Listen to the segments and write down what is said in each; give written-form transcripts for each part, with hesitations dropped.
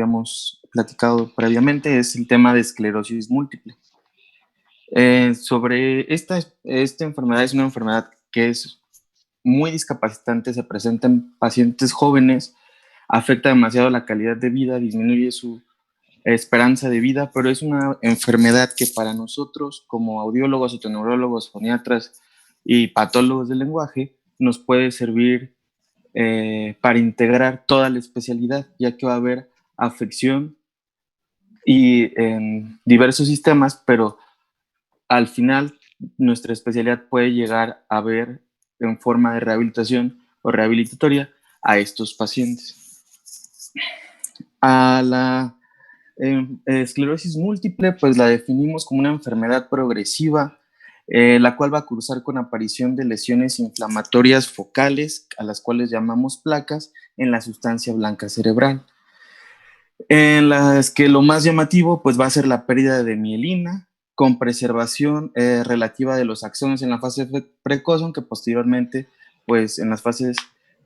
habíamos platicado previamente es el tema de esclerosis múltiple. Sobre esta enfermedad, es una enfermedad que es muy discapacitante, se presenta en pacientes jóvenes, afecta demasiado la calidad de vida, disminuye su esperanza de vida, pero es una enfermedad que para nosotros como audiólogos, otoneurólogos, foniatras y patólogos del lenguaje nos puede servir para integrar toda la especialidad, ya que va a haber afección y en diversos sistemas, pero al final nuestra especialidad puede llegar a ver en forma de rehabilitación o rehabilitatoria a estos pacientes. A la esclerosis múltiple, pues la definimos como una enfermedad progresiva, la cual va a cursar con aparición de lesiones inflamatorias focales, a las cuales llamamos placas, en la sustancia blanca cerebral. En las que lo más llamativo pues va a ser la pérdida de mielina con preservación relativa de los axones en la fase precoz, aunque posteriormente pues en las fases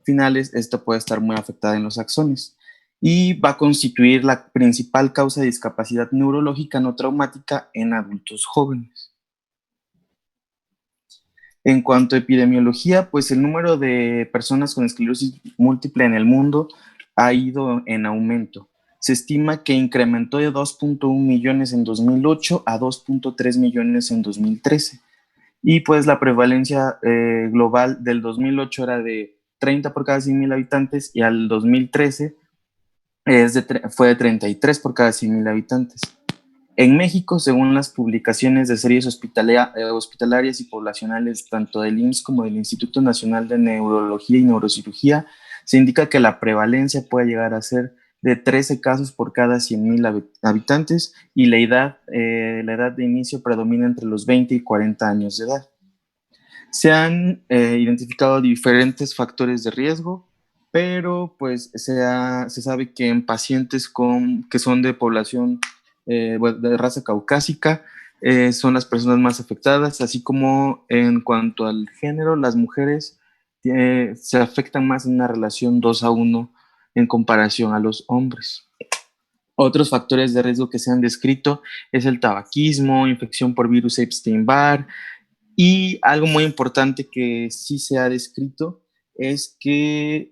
finales esta puede estar muy afectada en los axones y va a constituir la principal causa de discapacidad neurológica no traumática en adultos jóvenes. En cuanto a epidemiología, pues el número de personas con esclerosis múltiple en el mundo ha ido en aumento. Se estima que incrementó de 2.1 millones en 2008 a 2.3 millones en 2013. Y pues la prevalencia global del 2008 era de 30 por cada 100,000 habitantes y al 2013 fue de 33 por cada 100,000 habitantes. En México, según las publicaciones de series hospitalarias y poblacionales, tanto del IMSS como del Instituto Nacional de Neurología y Neurocirugía, se indica que la prevalencia puede llegar a ser de 13 casos por cada 100,000 habitantes y la edad de inicio predomina entre los 20 y 40 años de edad. Se han identificado diferentes factores de riesgo, pero pues se sabe que en pacientes que son de población de raza caucásica son las personas más afectadas, así como en cuanto al género, las mujeres se afectan más en una relación 2-1 en comparación a los hombres. Otros factores de riesgo que se han descrito es el tabaquismo, infección por virus Epstein-Barr, y algo muy importante que sí se ha descrito es que,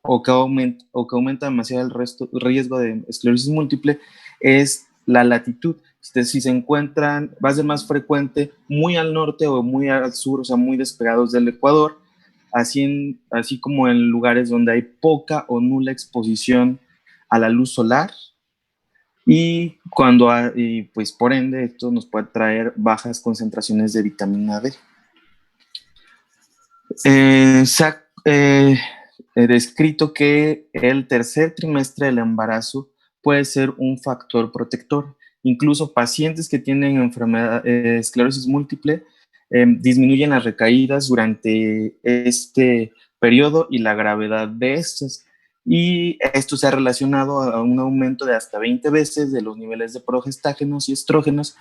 aumenta demasiado el riesgo de esclerosis múltiple es la latitud. Si se encuentran, va a ser más frecuente muy al norte o muy al sur, o sea, muy despegados del Ecuador, así como en lugares donde hay poca o nula exposición a la luz solar, y pues por ende esto nos puede traer bajas concentraciones de vitamina D. Se ha descrito que el tercer trimestre del embarazo puede ser un factor protector. Incluso pacientes que tienen esclerosis múltiple disminuyen las recaídas durante este periodo y la gravedad de estas. Y esto se ha relacionado a un aumento de hasta 20 veces de los niveles de progestágenos y estrógenos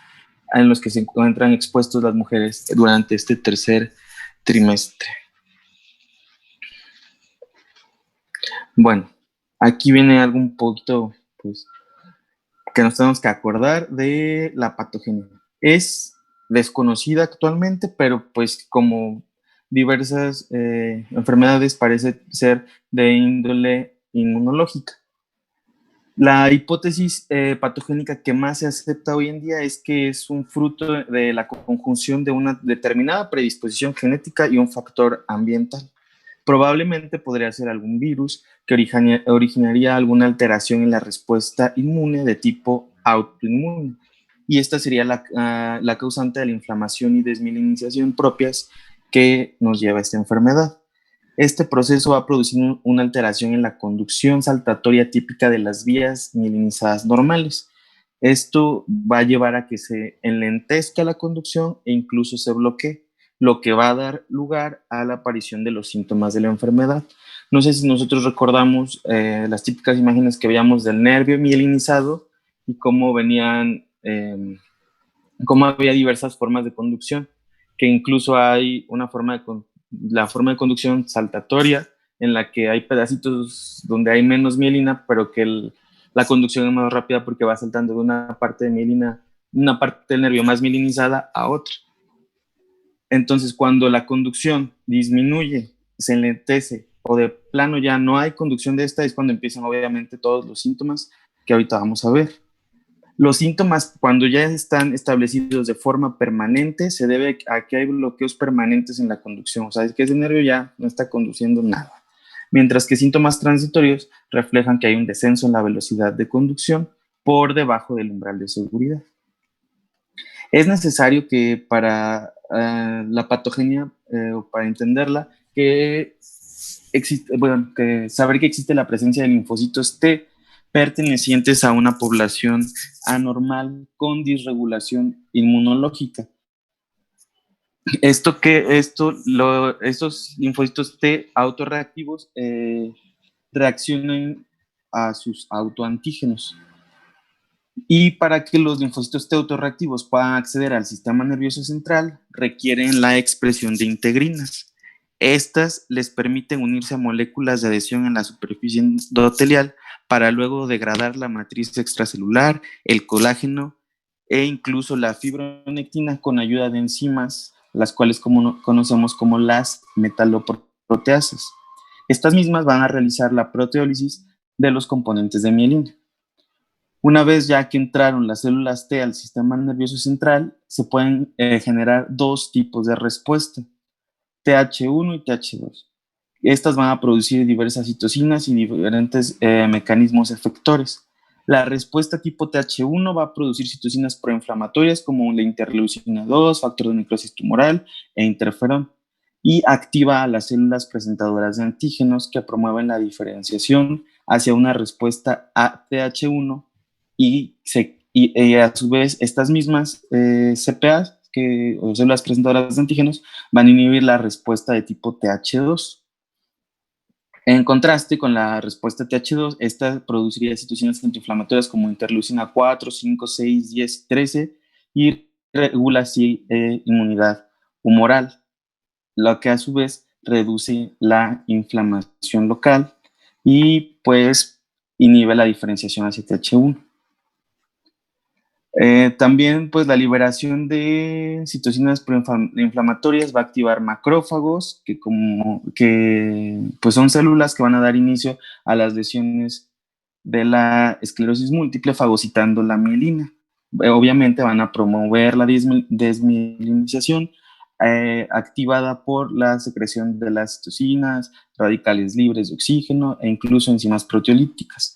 en los que se encuentran expuestos las mujeres durante este tercer trimestre. Bueno, aquí viene algo un poquito, pues, que nos tenemos que acordar de la patogenia. Es desconocida actualmente, pero pues como diversas enfermedades parece ser de índole inmunológica. La hipótesis patogénica que más se acepta hoy en día es que es un fruto de la conjunción de una determinada predisposición genética y un factor ambiental. Probablemente podría ser algún virus que originaría alguna alteración en la respuesta inmune de tipo autoinmune. Y esta sería la causante de la inflamación y desmielinización propias que nos lleva a esta enfermedad. Este proceso va a producir una alteración en la conducción saltatoria típica de las vías mielinizadas normales. Esto va a llevar a que se enlentezca la conducción e incluso se bloquee, lo que va a dar lugar a la aparición de los síntomas de la enfermedad. No sé si nosotros recordamos las típicas imágenes que veíamos del nervio mielinizado y cómo había diversas formas de conducción, que incluso hay la forma de conducción saltatoria, en la que hay pedacitos donde hay menos mielina, pero que la conducción es más rápida porque va saltando de una parte de mielina, una parte del nervio más mielinizada a otra. Entonces, cuando la conducción disminuye, se enlentece o de plano ya no hay conducción de esta, es cuando empiezan obviamente todos los síntomas que ahorita vamos a ver. Los síntomas, cuando ya están establecidos de forma permanente, se debe a que hay bloqueos permanentes en la conducción, o sea, es que ese nervio ya no está conduciendo nada. Mientras que síntomas transitorios reflejan que hay un descenso en la velocidad de conducción por debajo del umbral de seguridad. Es necesario que para la patogenia, o para entenderla, que existe, bueno, que saber que existe la presencia de linfocitos T pertenecientes a una población anormal con disregulación inmunológica. Estos linfocitos T autorreactivos reaccionan a sus autoantígenos. Y para que los linfocitos T autorreactivos puedan acceder al sistema nervioso central, requieren la expresión de integrinas. Estas les permiten unirse a moléculas de adhesión en la superficie endotelial para luego degradar la matriz extracelular, el colágeno e incluso la fibronectina con ayuda de enzimas, las cuales conocemos como las metaloproteasas. Estas mismas van a realizar la proteólisis de los componentes de mielina. Una vez ya que entraron las células T al sistema nervioso central, se pueden generar dos tipos de respuesta, TH1 y TH2. Estas van a producir diversas citocinas y diferentes mecanismos efectores. La respuesta tipo TH1 va a producir citocinas proinflamatorias como la interleucina 2, factor de necrosis tumoral e interferón, y activa a las células presentadoras de antígenos que promueven la diferenciación hacia una respuesta a TH1 y a su vez estas mismas CPAs, o células presentadoras de antígenos, van a inhibir la respuesta de tipo TH2. En contraste con la respuesta TH2, esta produciría citocinas antiinflamatorias como interleucina 4, 5, 6, 10, 13 y regula así inmunidad humoral, lo que a su vez reduce la inflamación local y pues inhibe la diferenciación hacia TH1. También, pues, la liberación de citocinas proinflamatorias va a activar macrófagos, que pues, son células que van a dar inicio a las lesiones de la esclerosis múltiple, fagocitando la mielina. Obviamente van a promover la desmielinización activada por la secreción de las citocinas, radicales libres de oxígeno e incluso enzimas proteolíticas.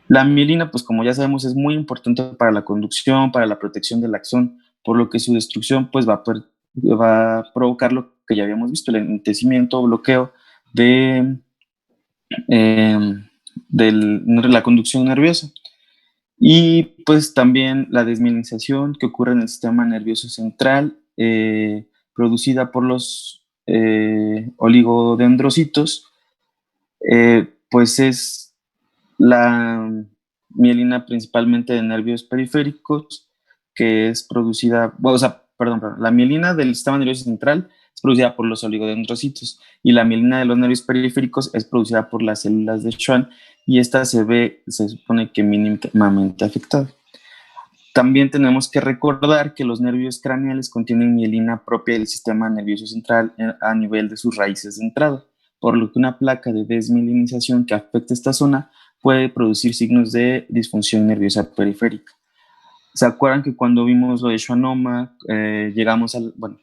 La mielina, pues como ya sabemos, es muy importante para la conducción, para la protección del axón, por lo que su destrucción pues va a provocar lo que ya habíamos visto, el enlentecimiento o bloqueo eh, de la conducción nerviosa. Y pues también la desmielinización que ocurre en el sistema nervioso central, producida por los oligodendrocitos, pues es la mielina principalmente de nervios periféricos, que es producida, o sea, perdón, la mielina del sistema nervioso central es producida por los oligodendrocitos y la mielina de los nervios periféricos es producida por las células de Schwann y esta se supone que mínimamente afectada. También tenemos que recordar que los nervios craneales contienen mielina propia del sistema nervioso central a nivel de sus raíces de entrada, por lo que una placa de desmielinización que afecte esta zona puede producir signos de disfunción nerviosa periférica. ¿Se acuerdan que cuando vimos lo de schwannoma, bueno,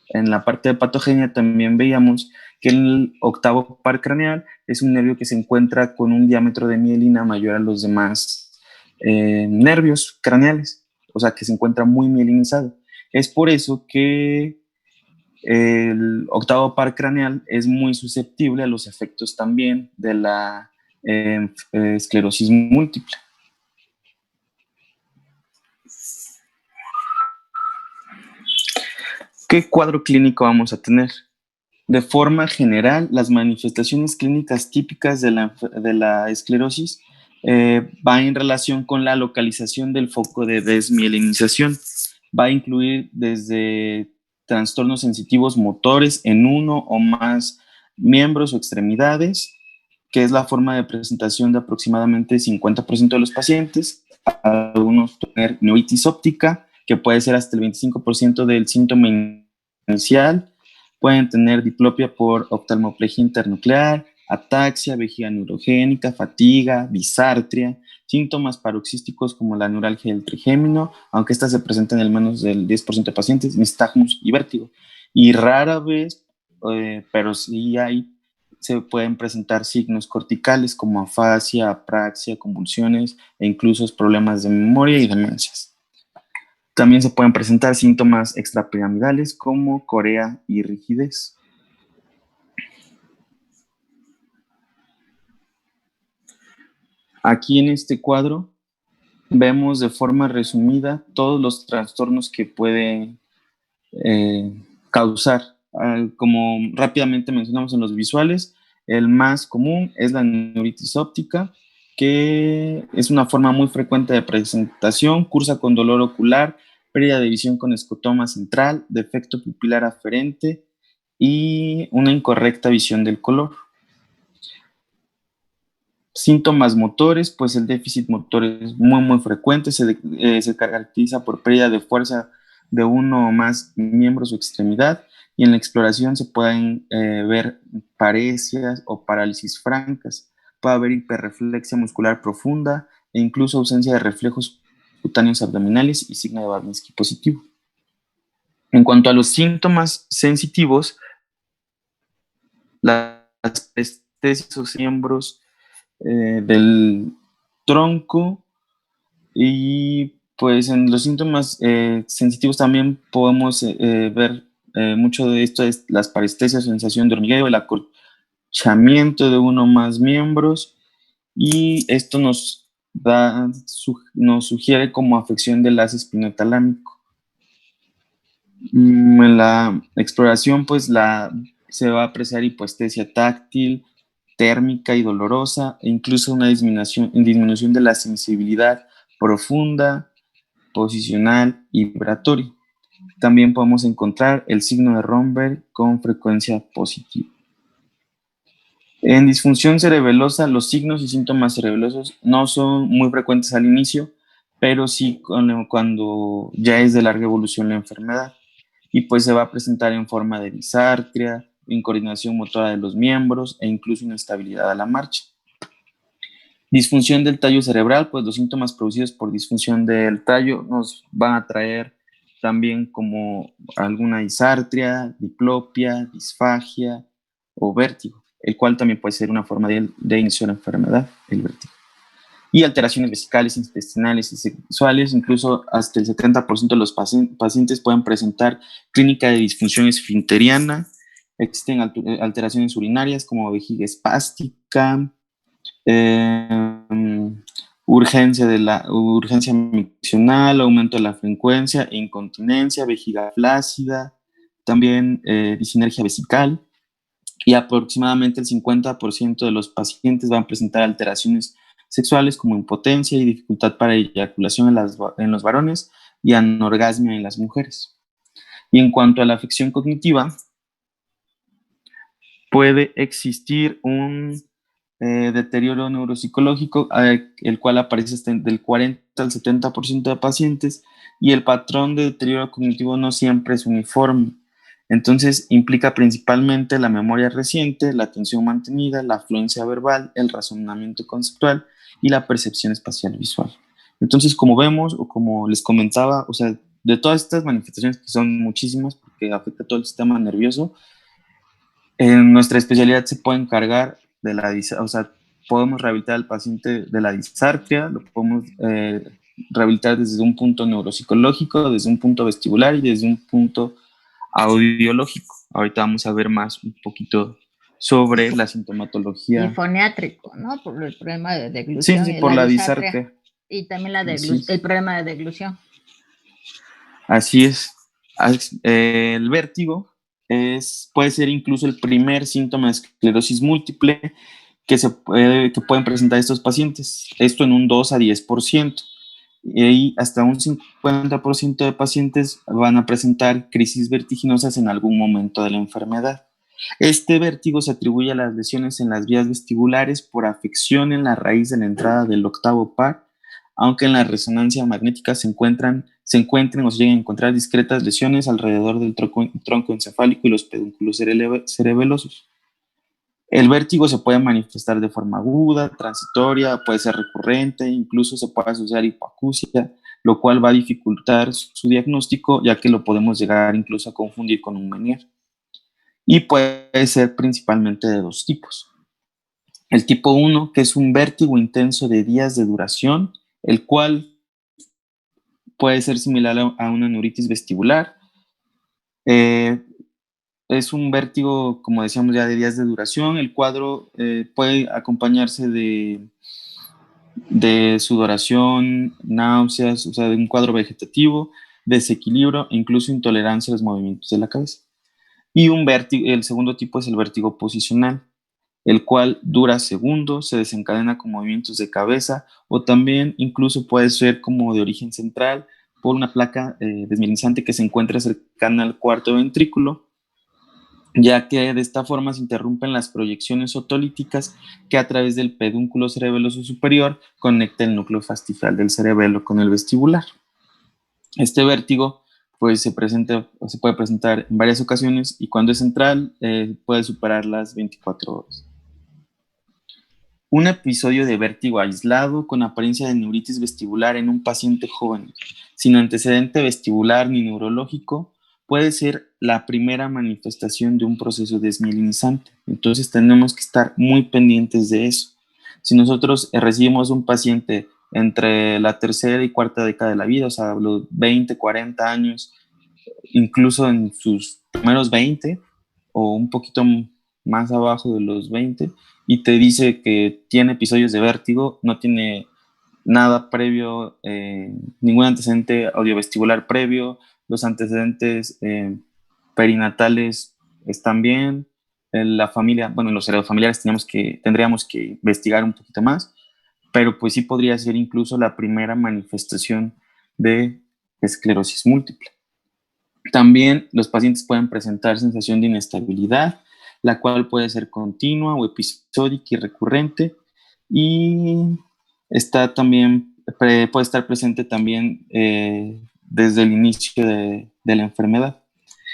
en la parte de patogenia también veíamos que el octavo par craneal es un nervio que se encuentra con un diámetro de mielina mayor a los demás nervios craneales, o sea que se encuentra muy mielinizado. Es por eso que el octavo par craneal es muy susceptible a los efectos también de la esclerosis múltiple. ¿Qué cuadro clínico vamos a tener? De forma general, las manifestaciones clínicas típicas de la esclerosis va en relación con la localización del foco de desmielinización. Va a incluir desde trastornos sensitivos motores en uno o más miembros o extremidades, que es la forma de presentación de aproximadamente 50% de los pacientes. Algunos tener neuritis óptica, que puede ser hasta el 25% del síntoma inicial. Pueden tener diplopia por oftalmoplegia internuclear, ataxia, vejiga neurogénica, fatiga, disartria, síntomas paroxísticos como la neuralgia del trigémino, aunque estas se presentan en el menos del 10% de pacientes, nistagmus y vértigo. Y rara vez, pero sí se pueden presentar signos corticales como afasia, apraxia, convulsiones e incluso problemas de memoria y demencias. También se pueden presentar síntomas extrapiramidales como corea y rigidez. Aquí en este cuadro vemos de forma resumida todos los trastornos que puede causar. Como rápidamente mencionamos en los visuales, el más común es la neuritis óptica, que es una forma muy frecuente de presentación, cursa con dolor ocular, pérdida de visión con escotoma central, defecto pupilar aferente y una incorrecta visión del color. Síntomas motores, pues el déficit motor es muy frecuente, se caracteriza por pérdida de fuerza de uno o más miembros o extremidad, y en la exploración se pueden ver paresias o parálisis francas. Puede haber hiperreflexia muscular profunda e incluso ausencia de reflejos cutáneos abdominales y signo de Babinski positivo. En cuanto a los síntomas sensitivos, las parestesis o miembros del tronco, y pues en los síntomas sensitivos también podemos ver mucho de esto, es las parestesias, sensación de hormigueo, el acolchamiento de uno o más miembros, y esto nos sugiere como afección del haz espinotalámico. En la exploración pues se va a apreciar hipoestesia táctil, térmica y dolorosa, e incluso una disminución de la sensibilidad profunda, posicional y vibratoria. También podemos encontrar el signo de Romberg con frecuencia positiva. En disfunción cerebelosa, los signos y síntomas cerebelosos no son muy frecuentes al inicio, pero sí cuando ya es de larga evolución la enfermedad. Y pues se va a presentar en forma de disartria, incoordinación motora de los miembros e incluso inestabilidad a la marcha. Disfunción del tallo cerebral, pues los síntomas producidos por disfunción del tallo nos van a traer también como alguna disartria, diplopia, disfagia o vértigo, el cual también puede ser una forma de inicio de la enfermedad, el vértigo. Y alteraciones vesicales, intestinales y sexuales, incluso hasta el 70% de los pacientes pueden presentar clínica de disfunción esfinteriana. Existen alteraciones urinarias como vejiga espástica, urgencia miccional, aumento de la frecuencia, incontinencia, vejiga flácida, también disinergia vesical, y aproximadamente el 50% de los pacientes van a presentar alteraciones sexuales como impotencia y dificultad para eyaculación en los varones y anorgasmia en las mujeres. Y en cuanto a la afección cognitiva, puede existir un deterioro neuropsicológico, el cual aparece del 40 al 70% de pacientes, y el patrón de deterioro cognitivo no siempre es uniforme. Entonces, implica principalmente la memoria reciente, la atención mantenida, la afluencia verbal, el razonamiento conceptual y la percepción espacial visual. Entonces, como vemos, o como les comentaba, o sea, de todas estas manifestaciones, que son muchísimas porque afecta todo el sistema nervioso, en nuestra especialidad se puede encargar de o sea, podemos rehabilitar al paciente de la disartria, lo podemos rehabilitar desde un punto neuropsicológico, desde un punto vestibular y desde un punto audiológico. Ahorita vamos a ver más un poquito sobre la sintomatología. Y foniátrico, ¿no? Por el problema de deglución. Sí, por la disartria. Y también el problema de deglución. Así es. El vértigo puede ser incluso el primer síntoma de esclerosis múltiple que pueden presentar estos pacientes. Esto en un 2 a 10%. Y hasta un 50% de pacientes van a presentar crisis vertiginosas en algún momento de la enfermedad. Este vértigo se atribuye a las lesiones en las vías vestibulares por afección en la raíz de la entrada del octavo par, aunque en la resonancia magnética se encuentren o se lleguen a encontrar discretas lesiones alrededor del tronco encefálico y los pedúnculos cerebelosos. El vértigo se puede manifestar de forma aguda, transitoria, puede ser recurrente, incluso se puede asociar hipoacusia, lo cual va a dificultar su diagnóstico, ya que lo podemos llegar incluso a confundir con un Meniere. Y puede ser principalmente de dos tipos. El tipo 1, que es un vértigo intenso de días de duración, el cual puede ser similar a una neuritis vestibular. Es un vértigo, como decíamos ya, de días de duración. El cuadro puede acompañarse de sudoración, náuseas, o sea, de un cuadro vegetativo, desequilibrio e incluso intolerancia a los movimientos de la cabeza. Y el segundo tipo es el vértigo posicional, el cual dura segundos, se desencadena con movimientos de cabeza o también incluso puede ser como de origen central por una placa desmielinizante que se encuentra cercana al cuarto ventrículo, ya que de esta forma se interrumpen las proyecciones otolíticas que a través del pedúnculo cerebeloso superior conecta el núcleo fastigial del cerebelo con el vestibular. Este vértigo pues se puede presentar en varias ocasiones y cuando es central puede superar las 24 horas. Un episodio de vértigo aislado con apariencia de neuritis vestibular en un paciente joven, sin antecedente vestibular ni neurológico, puede ser la primera manifestación de un proceso desmielinizante. Entonces tenemos que estar muy pendientes de eso. Si nosotros recibimos un paciente entre la tercera y cuarta década de la vida, o sea, los 20, 40 años, incluso en sus primeros 20 o un poquito más abajo de los 20, y te dice que tiene episodios de vértigo, no tiene nada previo, ningún antecedente audiovestibular previo, los antecedentes perinatales están bien, en la familia, bueno, en los heredofamiliares tendríamos que investigar un poquito más, pero pues sí podría ser incluso la primera manifestación de esclerosis múltiple. También los pacientes pueden presentar sensación de inestabilidad, la cual puede ser continua o episódica y recurrente, y puede estar presente también desde el inicio de la enfermedad,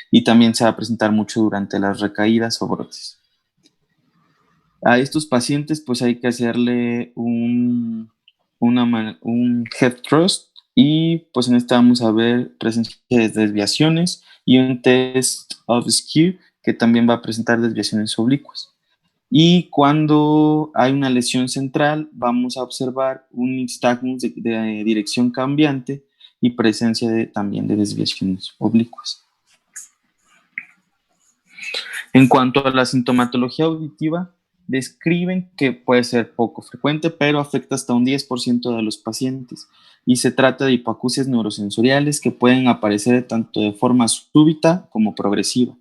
y también se va a presentar mucho durante las recaídas o brotes. A estos pacientes pues hay que hacerle un head thrust y pues en esta vamos a ver presencia de desviaciones y un test of skew que también va a presentar desviaciones oblicuas. Y cuando hay una lesión central vamos a observar un nystagmus de dirección cambiante y presencia también de desviaciones oblicuas. En cuanto a la sintomatología auditiva, describen que puede ser poco frecuente, pero afecta hasta un 10% de los pacientes y se trata de hipoacusias neurosensoriales que pueden aparecer tanto de forma súbita como progresiva,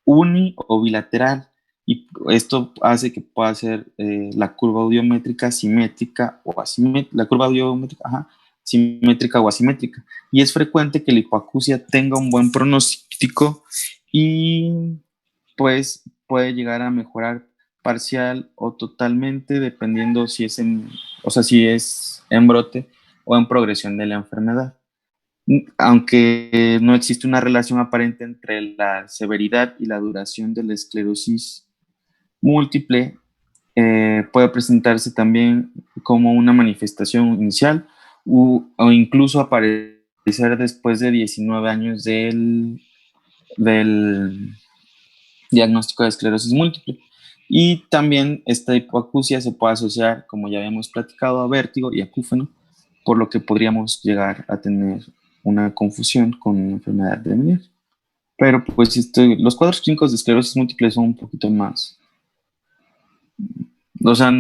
uni o bilateral, y esto hace que pueda ser la curva audiométrica simétrica o asimétrica, la curva audiométrica, simétrica o asimétrica, y es frecuente que la hipoacusia tenga un buen pronóstico y pues puede llegar a mejorar parcial o totalmente dependiendo si es en brote o en progresión de la enfermedad. Aunque no existe una relación aparente entre la severidad y la duración de la esclerosis múltiple, puede presentarse también como una manifestación inicial o incluso aparecer después de 19 años del diagnóstico de esclerosis múltiple. Y también esta hipoacusia se puede asociar, como ya habíamos platicado, a vértigo y acúfeno, por lo que podríamos llegar a tener una confusión con una enfermedad de Meniere. Pero pues los cuadros clínicos de esclerosis múltiple son un poquito más. O sea,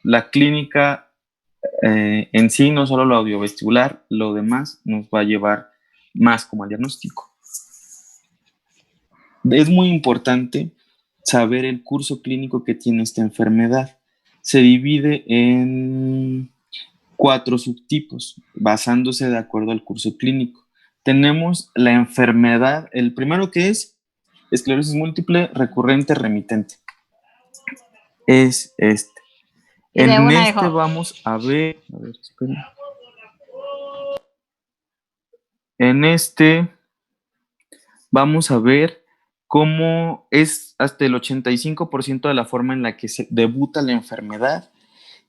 la clínica en sí, no solo lo audiovestibular, lo demás nos va a llevar más como al diagnóstico. Es muy importante saber el curso clínico que tiene esta enfermedad. Se divide en 4 subtipos, basándose de acuerdo al curso clínico. Tenemos la enfermedad, el primero que es esclerosis múltiple recurrente remitente. Es este. En este vamos a ver, esperen. En este vamos a ver cómo es hasta el 85% de la forma en la que se debuta la enfermedad,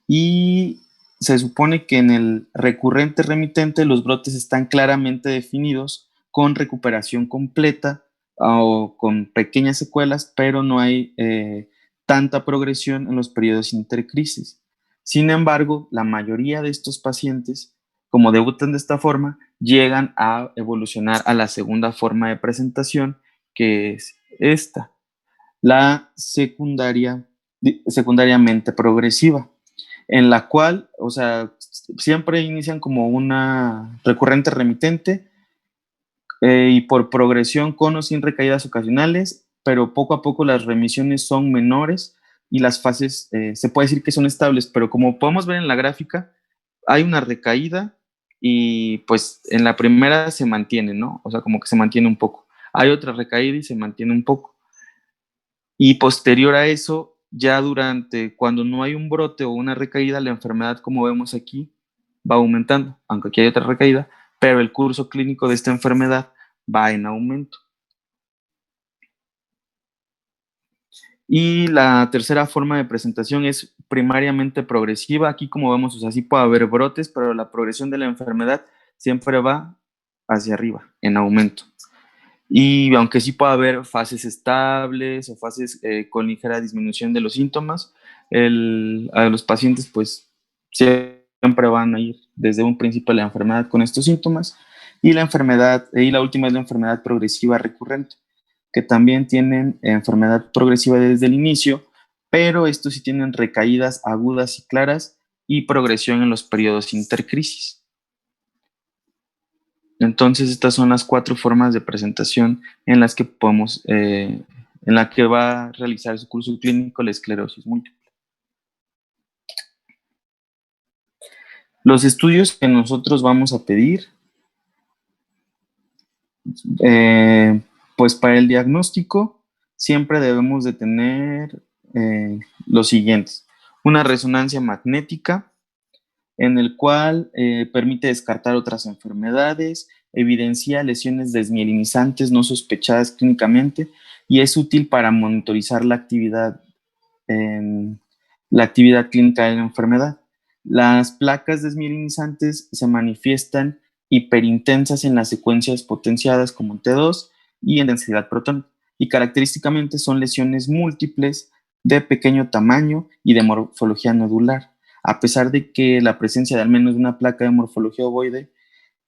y se supone que en el recurrente remitente los brotes están claramente definidos con recuperación completa o con pequeñas secuelas, pero no hay tanta progresión en los periodos intercrisis. Sin embargo, la mayoría de estos pacientes, como debutan de esta forma, llegan a evolucionar a la segunda forma de presentación, que es esta, la secundariamente progresiva, en la cual, o sea, siempre inician como una recurrente remitente y por progresión con o sin recaídas ocasionales, pero poco a poco las remisiones son menores y las fases se puede decir que son estables, pero como podemos ver en la gráfica, hay una recaída y pues en la primera se mantiene, ¿no? O sea, como que se mantiene un poco. Hay otra recaída y se mantiene un poco. Y posterior a eso, ya durante, cuando no hay un brote o una recaída, la enfermedad, como vemos aquí, va aumentando, aunque aquí hay otra recaída, pero el curso clínico de esta enfermedad va en aumento. Y la tercera forma de presentación es primariamente progresiva. Aquí, como vemos, o sea, sí puede haber brotes, pero la progresión de la enfermedad siempre va hacia arriba, en aumento. Y aunque sí puede haber fases estables o fases con ligera disminución de los síntomas, a los pacientes pues siempre van a ir desde un principio de la enfermedad con estos síntomas, y la última es la enfermedad progresiva recurrente, que también tienen enfermedad progresiva desde el inicio, pero estos sí tienen recaídas agudas y claras y progresión en los periodos intercrisis. Entonces, estas son las 4 formas de presentación en las que podemos, en la que va a realizar su curso clínico la esclerosis múltiple. Los estudios que nosotros vamos a pedir, pues para el diagnóstico siempre debemos de tener los siguientes: una resonancia magnética, en el cual permite descartar otras enfermedades, evidencia lesiones desmielinizantes no sospechadas clínicamente y es útil para monitorizar la actividad clínica de la enfermedad. Las placas desmielinizantes se manifiestan hiperintensas en las secuencias potenciadas como T2 y en densidad protónica, y característicamente son lesiones múltiples de pequeño tamaño y de morfología nodular, a pesar de que la presencia de al menos una placa de morfología ovoide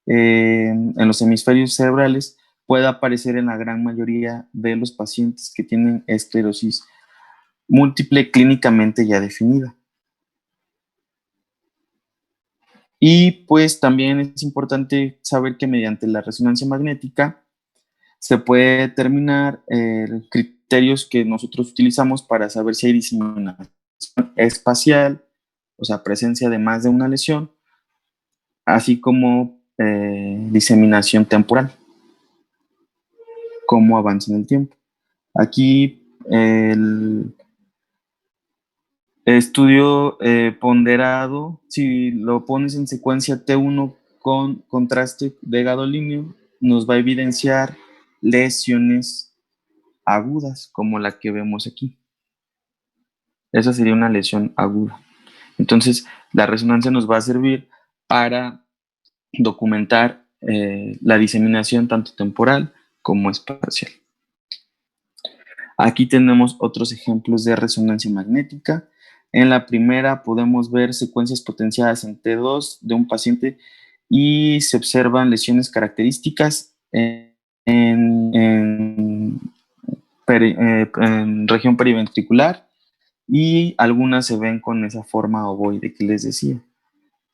en los hemisferios cerebrales puede aparecer en la gran mayoría de los pacientes que tienen esclerosis múltiple clínicamente ya definida. Y pues también es importante saber que mediante la resonancia magnética se puede determinar criterios que nosotros utilizamos para saber si hay diseminación espacial, o sea, presencia de más de una lesión, así como diseminación temporal, cómo avanza en el tiempo. Aquí el estudio ponderado, si lo pones en secuencia T1 con contraste de gadolíneo, nos va a evidenciar lesiones agudas, como la que vemos aquí. Esa sería una lesión aguda. Entonces, la resonancia nos va a servir para documentar la diseminación tanto temporal como espacial. Aquí tenemos otros ejemplos de resonancia magnética. En la primera podemos ver secuencias potenciadas en T2 de un paciente y se observan lesiones características en región periventricular, y algunas se ven con esa forma ovoide que les decía.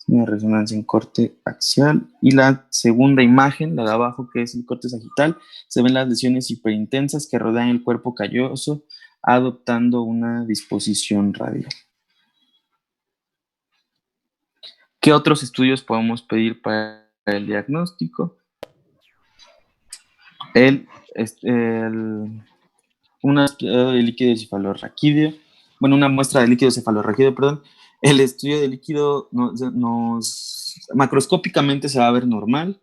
Una resonancia en corte axial. Y la segunda imagen, la de abajo, que es el corte sagital, se ven las lesiones hiperintensas que rodean el cuerpo calloso, adoptando una disposición radial. ¿Qué otros estudios podemos pedir para el diagnóstico? una de líquido cefalorraquídeo, bueno, una muestra de líquido cefalorraquídeo, perdón. El estudio de líquido macroscópicamente se va a ver normal.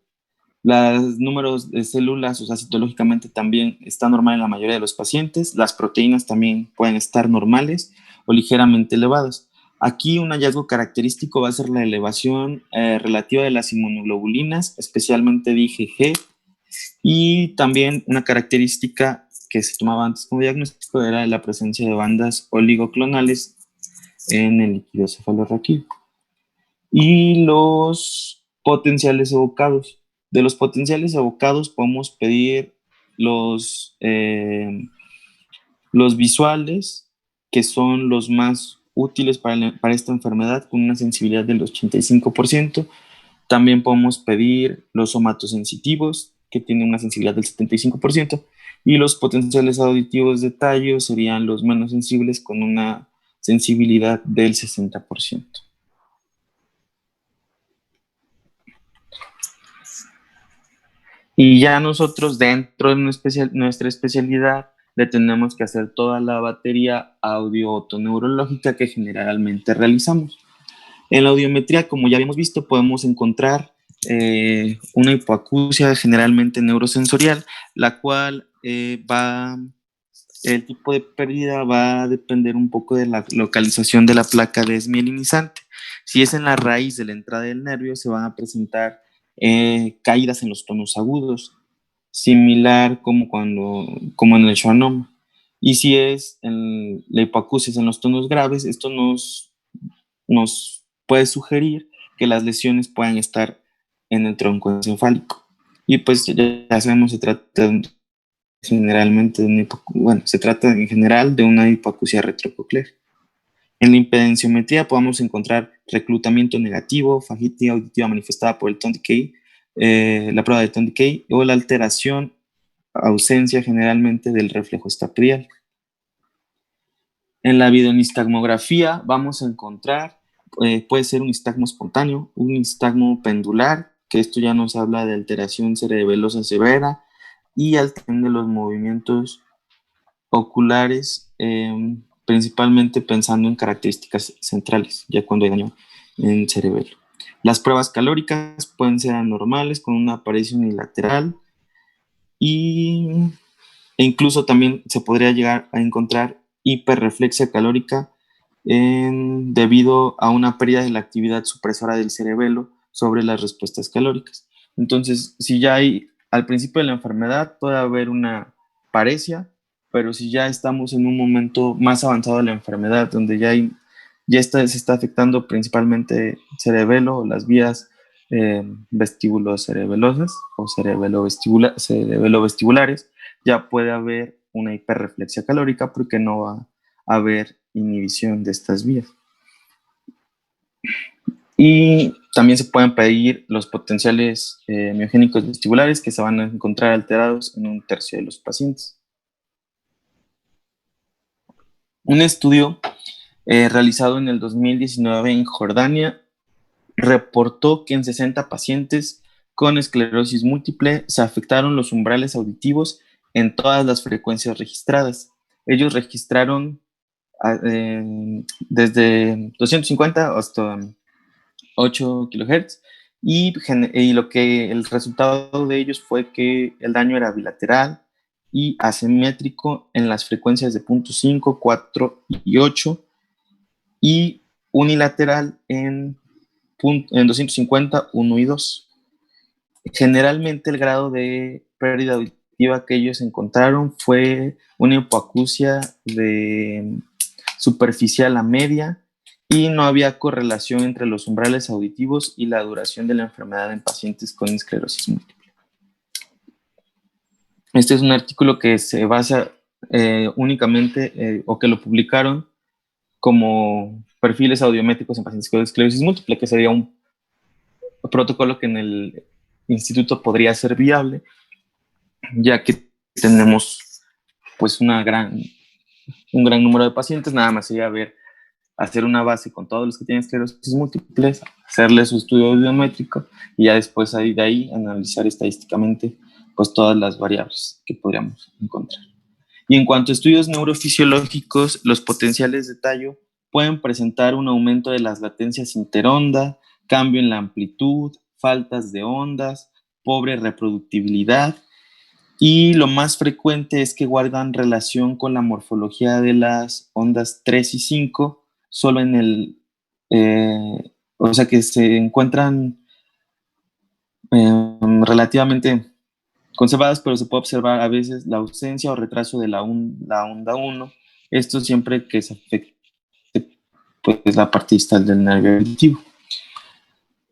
Los números de células, o sea, citológicamente también está normal en la mayoría de los pacientes. Las proteínas también pueden estar normales o ligeramente elevadas. Aquí un hallazgo característico va a ser la elevación relativa de las inmunoglobulinas, especialmente de IgG, y también una característica que se tomaba antes como diagnóstico era la presencia de bandas oligoclonales en el líquido cefalorraquídeo. Y los potenciales evocados. De los potenciales evocados podemos pedir los visuales, que son los más útiles para esta enfermedad, con una sensibilidad del 85%. También podemos pedir los somatosensitivos, que tienen una sensibilidad del 75%, y los potenciales auditivos de tallo serían los menos sensibles, con una sensibilidad del 60%. Y ya nosotros dentro de nuestra especialidad le tenemos que hacer toda la batería audio-otoneurológica que generalmente realizamos. En la audiometría, como ya habíamos visto, podemos encontrar una hipoacusia generalmente neurosensorial, la cual el tipo de pérdida va a depender un poco de la localización de la placa desmielinizante. Si es en la raíz de la entrada del nervio, se van a presentar caídas en los tonos agudos, similar como en el schwannoma. Y si es en la hipoacusia en los tonos graves, esto nos puede sugerir que las lesiones puedan estar en el tronco encefálico. Y pues ya sabemos, se trata generalmente se trata en general de una hipoacusia retrococlear. En la impedenciometría podemos encontrar reclutamiento negativo, fagitia auditiva manifestada por el tone decay, la prueba de tone decay, o la alteración, ausencia generalmente del reflejo estapidial. En la videonistagmografía vamos a encontrar, puede ser un nistagmo espontáneo, un nistagmo pendular, que esto ya nos habla de alteración cerebelosa severa y alteración de los movimientos oculares, principalmente pensando en características centrales, ya cuando hay daño en cerebelo. Las pruebas calóricas pueden ser anormales con una aparición unilateral e incluso también se podría llegar a encontrar hiperreflexia calórica debido a una pérdida de la actividad supresora del cerebelo sobre las respuestas calóricas. Entonces, si ya hay al principio de la enfermedad, puede haber una paresia, pero si ya estamos en un momento más avanzado de la enfermedad, donde se está afectando principalmente cerebelo o las vías vestibulocerebelosas o cerebelovestibulares, ya puede haber una hiperreflexia calórica porque no va a haber inhibición de estas vías. Y también se pueden pedir los potenciales miogénicos vestibulares, que se van a encontrar alterados en 1/3 de los pacientes. Un estudio realizado en el 2019 en Jordania reportó que en 60 pacientes con esclerosis múltiple se afectaron los umbrales auditivos en todas las frecuencias registradas. Ellos registraron desde 250 hasta 8 kHz y el resultado de ellos fue que el daño era bilateral y asimétrico en las frecuencias de 0.5, 4 y 8, y unilateral en 250, 1 y 2. Generalmente el grado de pérdida auditiva que ellos encontraron fue una hipoacusia de superficial a media, y no había correlación entre los umbrales auditivos y la duración de la enfermedad en pacientes con esclerosis múltiple. Este es un artículo que se basa únicamente, o que lo publicaron como perfiles audiométricos en pacientes con esclerosis múltiple, que sería un protocolo que en el instituto podría ser viable, ya que tenemos pues un gran número de pacientes. Nada más sería hacer una base con todos los que tienen esclerosis múltiple, hacerle su estudio audiométrico y ya después de ahí analizar estadísticamente pues todas las variables que podríamos encontrar. Y en cuanto a estudios neurofisiológicos, los potenciales de tallo pueden presentar un aumento de las latencias interonda, cambio en la amplitud, faltas de ondas, pobre reproductibilidad, y lo más frecuente es que guardan relación con la morfología de las ondas 3 y 5, solo en el, o sea que se encuentran relativamente conservadas, pero se puede observar a veces la ausencia o retraso de la onda 1, esto siempre que se afecte pues, la parte distal del nervio auditivo.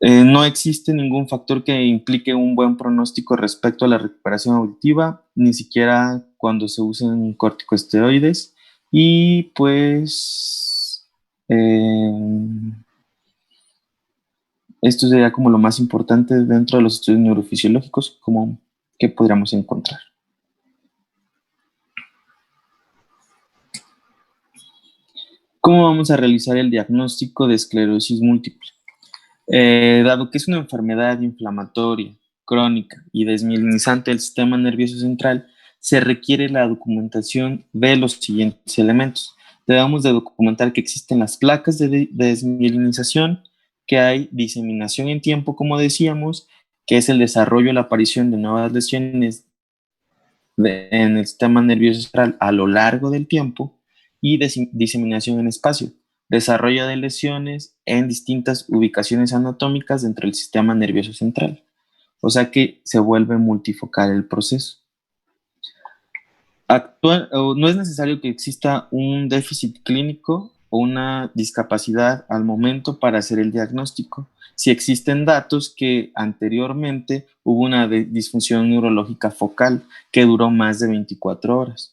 No existe ningún factor que implique un buen pronóstico respecto a la recuperación auditiva, ni siquiera cuando se usen corticosteroides. Y pues esto sería como lo más importante dentro de los estudios neurofisiológicos, como que podríamos encontrar. ¿Cómo vamos a realizar el diagnóstico de esclerosis múltiple? Dado que es una enfermedad inflamatoria, crónica y desmielinizante del sistema nervioso central, se requiere la documentación de los siguientes elementos. Debemos de documentar que existen las placas de desmielinización, que hay diseminación en tiempo, como decíamos, que es el desarrollo y la aparición de nuevas lesiones en el sistema nervioso central a lo largo del tiempo, y diseminación en espacio, desarrollo de lesiones en distintas ubicaciones anatómicas dentro del sistema nervioso central. O sea que se vuelve multifocal el proceso. No es necesario que exista un déficit clínico o una discapacidad al momento para hacer el diagnóstico. Si existen datos que anteriormente hubo una disfunción neurológica focal que duró más de 24 horas.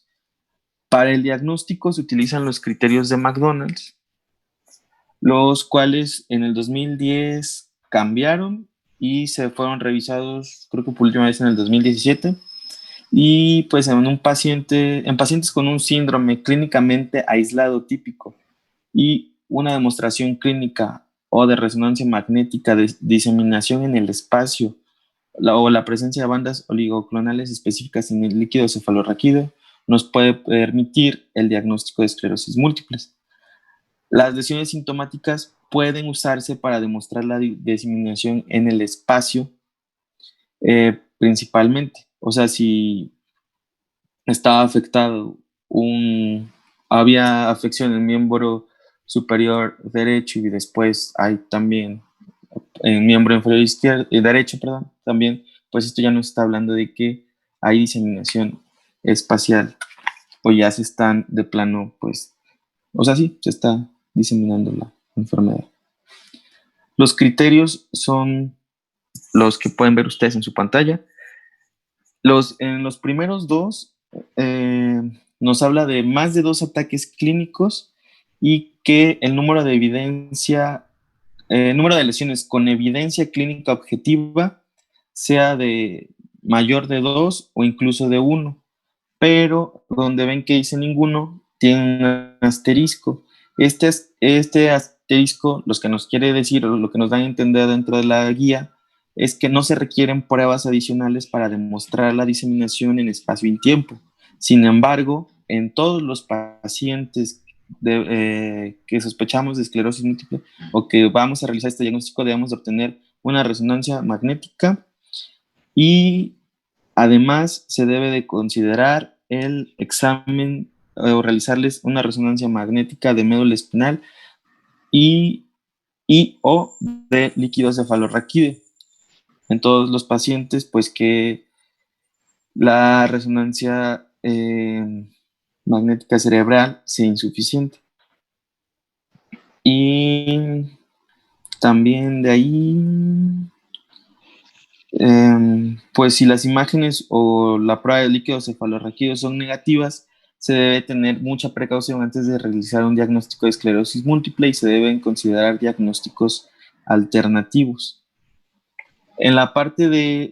Para el diagnóstico se utilizan los criterios de McDonald's, los cuales en el 2010 cambiaron y se fueron revisados, creo que por última vez en el 2017. Y pues en pacientes con un síndrome clínicamente aislado típico y una demostración clínica o de resonancia magnética de diseminación en el espacio o la presencia de bandas oligoclonales específicas en el líquido cefalorraquídeo nos puede permitir el diagnóstico de esclerosis múltiples. Las lesiones sintomáticas pueden usarse para demostrar la diseminación en el espacio principalmente. O sea, si estaba afectado había afección en el miembro superior derecho y después hay también en el miembro inferior izquierdo, derecho, perdón, también, pues esto ya no está hablando de que hay diseminación espacial o ya se están de plano, pues, o sea, sí, se está diseminando la enfermedad. Los criterios son los que pueden ver ustedes en su pantalla. En los primeros dos nos habla de más de 2 ataques clínicos y que el número de lesiones con evidencia clínica objetiva sea de mayor de 2 o incluso de 1, pero donde ven que dice ninguno, tiene un asterisco. Este asterisco, lo que nos quiere decir o lo que nos da a entender dentro de la guía, es que no se requieren pruebas adicionales para demostrar la diseminación en espacio y tiempo. Sin embargo, en todos los pacientes que sospechamos de esclerosis múltiple o que vamos a realizar este diagnóstico, debemos obtener una resonancia magnética y además se debe de considerar el examen o realizarles una resonancia magnética de médula espinal y o de líquido cefalorraquídeo. En todos los pacientes, pues que la resonancia magnética cerebral sea insuficiente. Y también de ahí, pues si las imágenes o la prueba de líquido cefalorraquídeo son negativas, se debe tener mucha precaución antes de realizar un diagnóstico de esclerosis múltiple y se deben considerar diagnósticos alternativos. En la parte